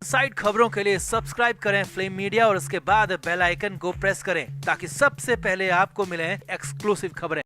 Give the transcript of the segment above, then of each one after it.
Side खबरों के लिए सब्सक्राइब करें फ्लेम मीडिया और उसके बाद बेल आइकन को प्रेस करें ताकि सबसे पहले आपको मिले एक्सक्लूसिव खबरें।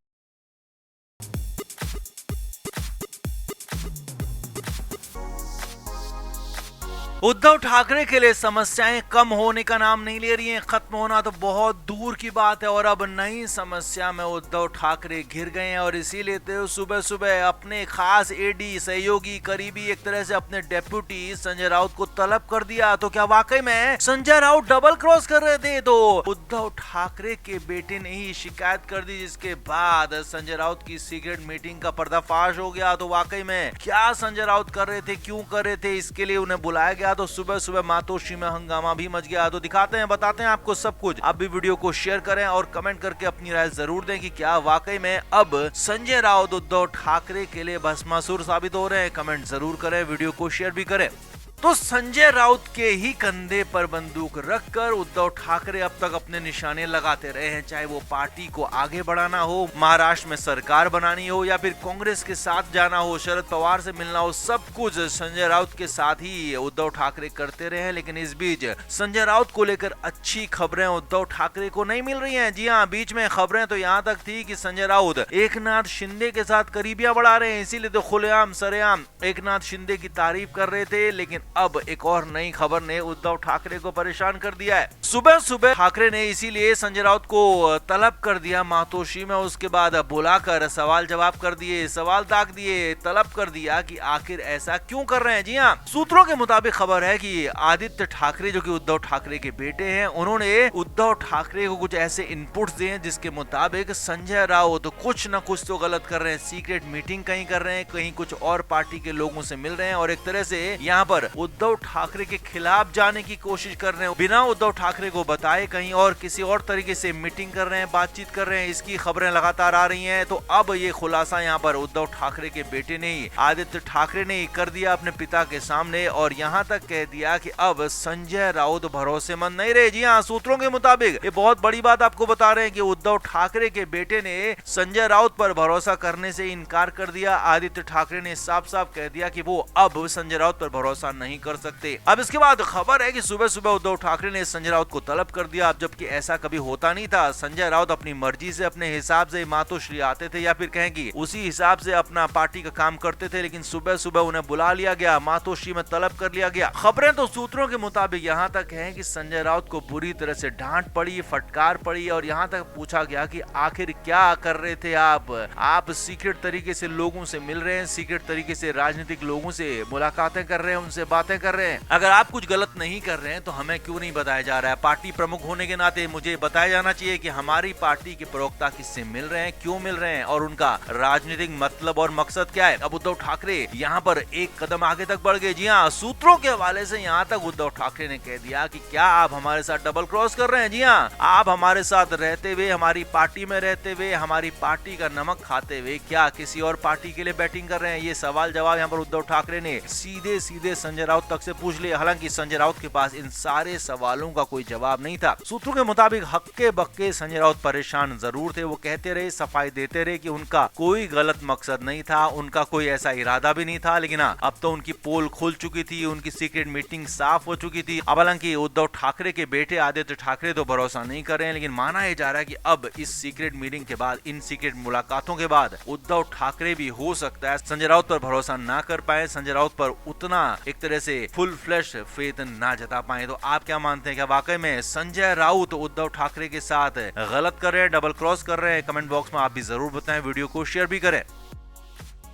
उद्धव ठाकरे के लिए समस्याएं कम होने का नाम नहीं ले रही हैं, खत्म होना तो बहुत दूर की बात है और अब नई समस्या में उद्धव ठाकरे घिर गए हैं और इसीलिए तो सुबह सुबह अपने खास एडी सहयोगी करीबी एक तरह से अपने डेप्यूटी संजय राउत को तलब कर दिया। तो क्या वाकई में संजय राउत डबल क्रॉस कर रहे थे? तो उद्धव ठाकरे के बेटे ने ही शिकायत कर दी, जिसके बाद संजय राउत की सीक्रेट मीटिंग का पर्दाफाश हो गया। तो वाकई में क्या संजय राउत कर रहे थे, क्यों कर रहे थे, इसके लिए उन्हें बुलाया गया। तो सुबह सुबह मातोश्री में हंगामा भी मच गया। तो दिखाते हैं, बताते हैं आपको सब कुछ। आप भी वीडियो को शेयर करें और कमेंट करके अपनी राय जरूर दें कि क्या वाकई में अब संजय राउत उद्धव ठाकरे के लिए भस्मासुर साबित हो रहे हैं। कमेंट जरूर करें, वीडियो को शेयर भी करें। तो संजय राउत के ही कंधे पर बंदूक रखकर उद्धव ठाकरे अब तक अपने निशाने लगाते रहे हैं, चाहे वो पार्टी को आगे बढ़ाना हो, महाराष्ट्र में सरकार बनानी हो या फिर कांग्रेस के साथ जाना हो, शरद पवार से मिलना हो, सब कुछ संजय राउत के साथ ही उद्धव ठाकरे करते रहे हैं। लेकिन इस बीच संजय राउत को लेकर अच्छी खबरें उद्धव ठाकरे को नहीं मिल रही हैं। जी हाँ, बीच में खबरें तो यहाँ तक थी कि संजय राउत एकनाथ शिंदे के साथ करीबियां बढ़ा रहे हैं, इसीलिए तो खुलेआम सरेआम एकनाथ शिंदे की तारीफ कर रहे थे। लेकिन अब एक और नई खबर ने उद्धव ठाकरे को परेशान कर दिया है। सुबह सुबह ठाकरे ने इसीलिए संजय राउत को तलब कर दिया मातोश्री में, उसके बाद बुलाकर सवाल जवाब कर दिए, सवाल दाग दिए, तलब कर दिया कि आखिर ऐसा क्यों कर रहे हैं। जी हाँ, सूत्रों के मुताबिक खबर है कि आदित्य ठाकरे जो कि उद्धव ठाकरे के बेटे हैं, उन्होंने उद्धव ठाकरे को कुछ ऐसे इनपुट्स दिए जिसके मुताबिक संजय राउत कुछ न कुछ तो गलत कर रहे हैं, सीक्रेट मीटिंग कहीं कर रहे हैं, कहीं कुछ और पार्टी के लोगों से मिल रहे हैं और एक तरह से यहाँ पर उद्धव ठाकरे के खिलाफ जाने की कोशिश कर रहे हैं, बिना उद्धव ठाकरे को बताए कहीं और किसी और तरीके से मीटिंग कर रहे हैं, बातचीत कर रहे हैं। इसकी खबरें लगातार आ रही हैं। तो अब ये खुलासा यहाँ पर उद्धव ठाकरे के बेटे ने ही, आदित्य ठाकरे ने ही कर दिया अपने पिता के सामने और यहाँ तक कह दिया कि अब संजय राउत भरोसेमंद नहीं रहे। जी हाँ, सूत्रों के मुताबिक ये बहुत बड़ी बात आपको बता रहे हैं कि उद्धव ठाकरे के बेटे ने संजय राउत पर भरोसा करने से इनकार कर दिया। आदित्य ठाकरे ने साफ साफ कह दिया कि वो अब संजय राउत पर भरोसा नहीं कर सकते। अब इसके बाद खबर है कि सुबह सुबह उद्धव ठाकरे ने संजय राउत को तलब कर दिया, जबकि ऐसा कभी होता नहीं था। संजय राउत अपनी मर्जी से अपने हिसाब से मातोश्री आते थे या फिर कहें कि उसी हिसाब से अपना पार्टी का काम करते थे, लेकिन सुबह सुबह उन्हें बुला लिया गया, मातोश्री में तलब कर लिया गया। खबरें तो सूत्रों के मुताबिक यहाँ तक है कि संजय राउत को बुरी तरह से डांट पड़ी, फटकार पड़ी और यहाँ तक पूछा गया कि आखिर क्या कर रहे थे आप सीक्रेट तरीके से लोगों से मिल रहे हैं, सीक्रेट तरीके से राजनीतिक लोगों से मुलाकातें कर रहे हैं, उनसे बातें कर रहे हैं। अगर आप कुछ गलत नहीं कर रहे हैं तो हमें क्यों नहीं बताया जा रहा है? पार्टी प्रमुख होने के नाते मुझे बताया जाना चाहिए कि हमारी पार्टी के प्रवक्ता किससे मिल रहे हैं, क्यों मिल रहे हैं और उनका राजनीतिक मतलब और मकसद क्या है। अब उद्धव ठाकरे यहाँ पर एक कदम आगे तक बढ़ गए। जी हाँ, सूत्रों के हवाले से यहाँ तक उद्धव ठाकरे ने कह दिया कि क्या आप हमारे साथ डबल क्रॉस कर रहे हैं? जी हाँ, आप हमारे साथ रहते हुए, हमारी पार्टी में रहते हुए, हमारी पार्टी का नमक खाते हुए क्या किसी और पार्टी के लिए बैटिंग कर रहे हैं? ये सवाल जवाब यहाँ पर उद्धव ठाकरे ने सीधे सीधे संजय राउत तक से पूछ लिया। हालांकि संजय राउत के पास इन सारे सवालों का कोई जवाब नहीं था। सूत्रों के मुताबिक हक्के बक्के संजय राउत परेशान जरूर थे। वो कहते रहे, सफाई देते रहे कि उनका कोई गलत मकसद नहीं था, उनका कोई ऐसा इरादा भी नहीं था। लेकिन अब तो उनकी पोल खुल चुकी थी, उनकी सीक्रेट मीटिंग साफ हो चुकी थी। अब हालांकि उद्धव ठाकरे के बेटे आदित्य ठाकरे तो भरोसा नहीं कर रहे हैं, लेकिन माना ही जा रहा है कि अब इस सीक्रेट मीटिंग के बाद, इन सीक्रेट मुलाकातों के बाद उद्धव ठाकरे भी हो सकता है संजय राउत पर भरोसा ना कर पाए, संजय राउत पर उतना एक तरह से फुल फ्लैश फेथ ना जता पाए। तो आप क्या मानते हैं, क्या वाकई में संजय राउत उद्धव ठाकरे के साथ गलत कर रहे हैं, डबल क्रॉस कर रहे हैं? कमेंट बॉक्स में आप भी जरूर बताएं, वीडियो को शेयर भी करें।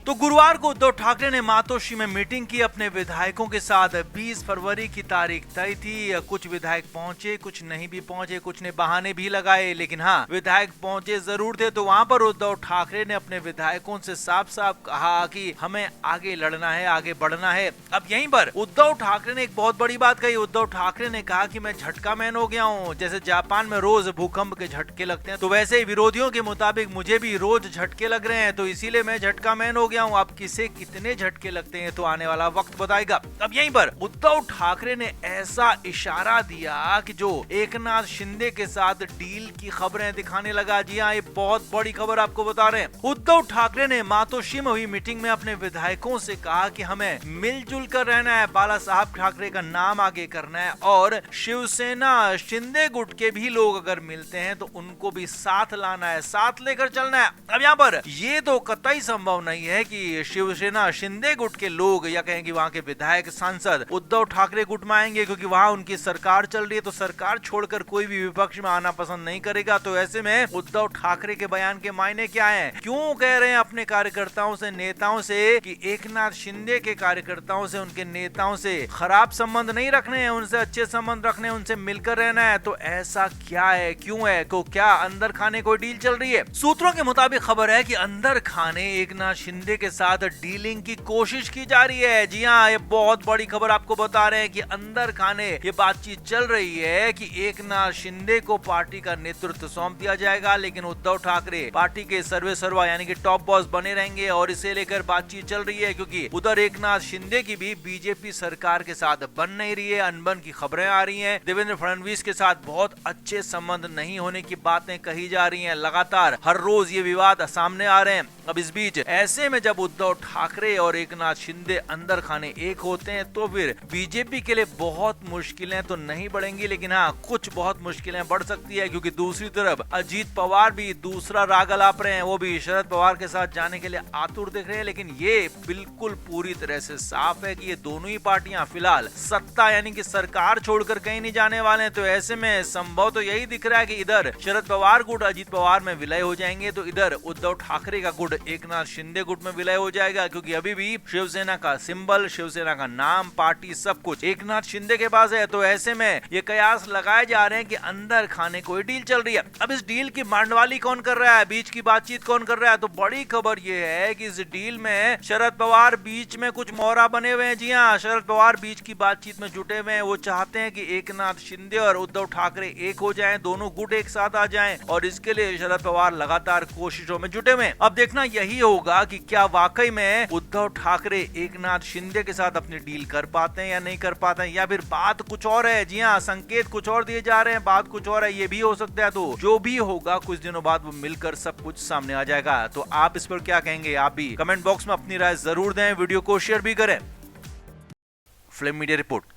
तो गुरुवार को उद्धव ठाकरे ने मातोश्री में मीटिंग की अपने विधायकों के साथ। 20 फरवरी की तारीख तय थी। कुछ विधायक पहुंचे, कुछ नहीं भी पहुंचे, कुछ ने बहाने भी लगाए, लेकिन हाँ, विधायक पहुंचे जरूर थे। तो वहां पर उद्धव ठाकरे ने अपने विधायकों से साफ साफ कहा कि हमें आगे लड़ना है, आगे बढ़ना है। अब यहीं पर उद्धव ठाकरे ने एक बहुत बड़ी बात कही। उद्धव ठाकरे ने कहा कि मैं झटका मैन हो गया हूँ। जैसे जापान में रोज भूकंप के झटके लगते हैं, तो वैसे ही विरोधियों के मुताबिक मुझे भी रोज झटके लग रहे हैं, तो इसीलिए मैं झटका मैन हो गया गया हूँ, अब किसे कितने झटके लगते हैं तो आने वाला वक्त बताएगा। अब यहीं पर उद्धव ठाकरे ने ऐसा इशारा दिया कि जो एकनाथ शिंदे के साथ डील की खबरें दिखाने लगा। जी हाँ, ये बहुत बड़ी खबर आपको बता रहे हैं। उद्धव ठाकरे ने मातोश्री में हुई मीटिंग में अपने विधायकों से कहा कि हमें मिलजुल कर रहना है, बाला साहब ठाकरे का नाम आगे करना है और शिवसेना शिंदे गुट के भी लोग अगर मिलते हैं तो उनको भी साथ लाना है, साथ लेकर चलना है। अब यहाँ पर ये तो कतई संभव नहीं है कि शिवसेना शिंदे गुट के लोग या कहें कि वहाँ के विधायक सांसद उद्धव ठाकरे गुट में आएंगे, क्योंकि वहाँ उनकी सरकार चल रही है, तो सरकार छोड़कर कोई भी विपक्ष में आना पसंद नहीं करेगा। तो ऐसे में उद्धव ठाकरे के बयान के मायने क्या है? क्यों कह रहे हैं अपने कार्यकर्ताओं से, नेताओं से कि एकनाथ शिंदे के कार्यकर्ताओं से, उनके नेताओं से खराब संबंध नहीं रखने हैं, उनसे अच्छे संबंध रखने, उनसे मिलकर रहना है? तो ऐसा क्या है, क्यों है? को क्या अंदर खाने कोई डील चल रही है? सूत्रों के मुताबिक खबर है कि अंदर खाने एकनाथ शिंदे के साथ डीलिंग की कोशिश की जा रही है। जी हाँ, ये बहुत बड़ी खबर आपको बता रहे हैं कि अंदर खाने ये बातचीत चल रही है कि एकनाथ शिंदे को पार्टी का नेतृत्व सौंप दिया जाएगा, लेकिन उद्धव ठाकरे पार्टी के सर्वे सर्वा यानी कि टॉप बॉस बने रहेंगे। और इसे लेकर बातचीत चल रही है क्योंकि उधर एकनाथ शिंदे की भी बीजेपी सरकार के साथ बन नहीं रही है, अनबन की खबरें आ रही हैं। देवेंद्र फडणवीस के साथ बहुत अच्छे संबंध नहीं होने की बातें कही जा रही हैं। लगातार हर रोज ये विवाद सामने आ रहे हैं। अब इस बीच ऐसे में जब उद्धव ठाकरे और एकनाथ शिंदे अंदर खाने एक होते हैं तो फिर बीजेपी के लिए बहुत मुश्किलें तो नहीं बढ़ेंगी, लेकिन हाँ, कुछ बहुत मुश्किलें बढ़ सकती है, क्योंकि दूसरी तरफ अजीत पवार भी दूसरा राग अलाप रहे हैं। वो भी शरद पवार के साथ जाने के लिए आतुर दिख रहे हैं, लेकिन ये बिल्कुल पूरी तरह से साफ है कि ये दोनों ही पार्टियां फिलहाल सत्ता यानी कि सरकार छोड़कर कहीं नहीं जाने वाले हैं। तो ऐसे में संभव तो यही दिख रहा है कि इधर शरद पवार गुट अजीत पवार में विलय हो जाएंगे, तो इधर उद्धव ठाकरे का गुट एकनाथ शिंदे गुट में विलय हो जाएगा, क्योंकि अभी भी शिवसेना का सिंबल, शिवसेना का नाम, पार्टी, सब कुछ एकनाथ शिंदे के पास है। तो ऐसे में ये कयास लगाए जा रहे हैं कि अंदर खाने कोई डील चल रही है। अब इस डील की मांडवाली कौन कर रहा है, बीच की बातचीत कौन कर रहा है? तो बड़ी खबर ये है कि इस डील में शरद पवार बीच में कुछ मोहरा बने हुए हैं। जी हाँ, शरद पवार बीच की बातचीत में जुटे हुए हैं। वो चाहते हैं कि एकनाथ शिंदे और उद्धव ठाकरे एक हो जाएं, दोनों गुट एक साथ आ जाएं, और इसके लिए शरद पवार लगातार कोशिशों में जुटे हुए हैं। अब देखना यही होगा कि क्या वाकई में उद्धव ठाकरे एकनाथ शिंदे के साथ अपनी डील कर पाते हैं या नहीं कर पाते हैं, या फिर बात कुछ और है। जी हाँ, संकेत कुछ और दिए जा रहे हैं, बात कुछ और है, ये भी हो सकता है। तो जो भी होगा कुछ दिनों बाद वो मिलकर सब कुछ सामने आ जाएगा। तो आप इस पर क्या कहेंगे? आप भी कमेंट बॉक्स में अपनी राय जरूर दें, वीडियो को शेयर भी करें। Flame media report.